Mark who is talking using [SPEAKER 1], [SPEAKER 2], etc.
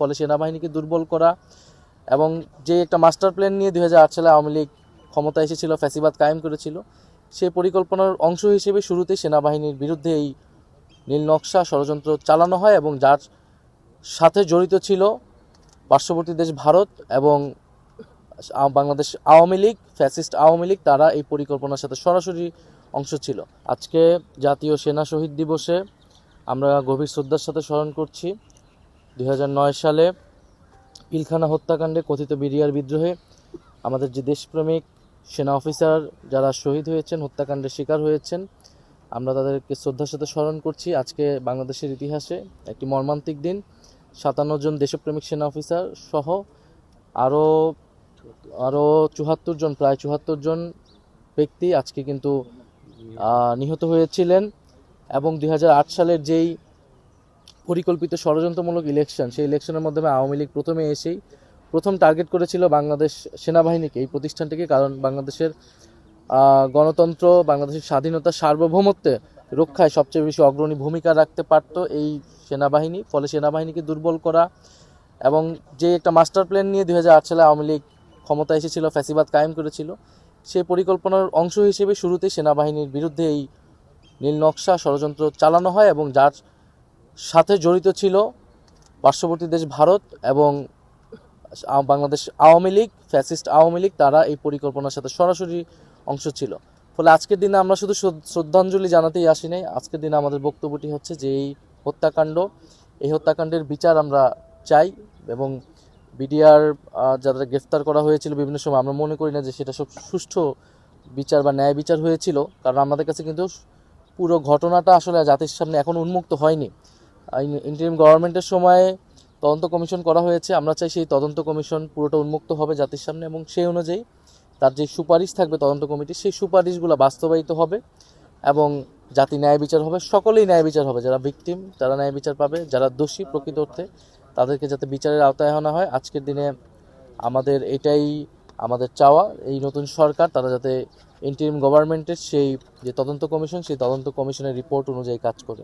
[SPEAKER 1] ফলে সেনাবাহিনীকে দুর্বল করা এবং যে একটা মাস্টার প্ল্যান নিয়ে 2008 সালে আওয়ামী লীগ ক্ষমতা এসেছিল, ফ্যাসিবাদ কায়েম করেছিল, সেই পরিকল্পনার অংশ হিসেবে শুরুতেই সেনাবাহিনীর বিরুদ্ধে এই নীল নকশা ষড়যন্ত্র চালানো হয় এবং যার সাথে জড়িত ছিল পার্শ্ববর্তী দেশ ভারত এবং বাংলাদেশ আওয়ামী লীগ, ফ্যাসিস্ট আওয়ামী লীগ, তারা এই পরিকল্পনার সাথে সরাসরি অংশ ছিল। আজকে জাতীয় সেনা শহীদ দিবসে আমরা গভীর শ্রদ্ধার সাথে স্মরণ করছি 2009 সালে পিলখানা হত্যাকাণ্ডে কথিত বিডিআর বিদ্রোহে আমাদের যে দেশপ্রেমিক সেনা অফিসার যারা শহীদ হয়েছেন, হত্যাকাণ্ডের শিকার হয়েছেন, আমরা তাদেরকে শ্রদ্ধার সাথে স্মরণ করছি। আজকে বাংলাদেশের ইতিহাসে একটি মর্মান্তিক দিন। 57 জন দেশপ্রেমিক সেনা অফিসার সহ আরও 74 জন, প্রায় 74 জন ব্যক্তি আজকে কিন্তু নিহত হয়েছিলেন। এবং 2008 সালের যেই পরিকল্পিত ষড়যন্ত্রমূলক ইলেকশন, সেই ইলেকশনের মাধ্যমে আওয়ামী লীগ প্রথমে এসেই প্রথম টার্গেট করেছিল বাংলাদেশ সেনাবাহিনীকে, এই প্রতিষ্ঠানটিকে। কারণ বাংলাদেশের গণতন্ত্র, বাংলাদেশের স্বাধীনতা, সার্বভৌমত্বে রক্ষায় সবচেয়ে বেশি অগ্রণী ভূমিকা রাখতে পারত এই সেনাবাহিনী। ফলে সেনাবাহিনীকে দুর্বল করা এবং যে একটা মাস্টার প্ল্যান নিয়ে 2008 সালে আওয়ামী লীগ ক্ষমতা এসেছিল, ফ্যাসিবাদ কায়েম করেছিল, সেই পরিকল্পনার অংশ হিসেবে শুরুতেই সেনাবাহিনীর বিরুদ্ধে এই নীল নকশা ষড়যন্ত্র চালানো হয় এবং যার সাথে জড়িত ছিল পার্শ্ববর্তী দেশ ভারত এবং বাংলাদেশ আওয়ামী লীগ, ফ্যাসিস্ট আওয়ামী লীগ, তারা এই পরিকল্পনার সাথে সরাসরি অংশ ছিল। ফলে আজকের দিনে আমরা শুধু শ্রদ্ধাঞ্জলি জানাতেই আসি নাই। আজকের দিনে আমাদের বক্তব্যটি হচ্ছে যে এই হত্যাকাণ্ডের বিচার আমরা চাই এবং বিডিআর যারা গ্রেফতার করা হয়েছিল বিভিন্ন সময়, আমরা মনে করি না যে সেটা সব সুষ্ঠু বিচার বা ন্যায় বিচার হয়েছিল। কারণ আমাদের কাছে কিন্তু পুরো ঘটনাটা আসলে জাতির সামনে এখন উন্মুক্ত হয়নি। ইন্টারিম গভর্নমেন্টের সময়ে তদন্ত কমিশন করা হয়েছে। আমরা চাই সেই তদন্ত কমিশন পুরোটা উন্মুক্ত হবে জাতির সামনে এবং সেই অনুযায়ী তার যে সুপারিশ থাকবে তদন্ত কমিটির, সেই সুপারিশগুলো বাস্তবায়িত হবে এবং জাতি ন্যায় বিচার হবে। সকলেই ন্যায় বিচার হবে, যারা ভিকটিম তারা ন্যায় বিচার পাবে, যারা দোষী প্রকৃত অর্থে তাদেরকে যাতে বিচারের আওতায় আনা হয়। আজকের দিনে আমাদের এটাই আমাদের চাওয়া, এই নতুন সরকার তারা যাতে ইন্টারিম গভর্নমেন্টের সেই যে তদন্ত কমিশন, সেই তদন্ত কমিশনের রিপোর্ট অনুযায়ী কাজ করে।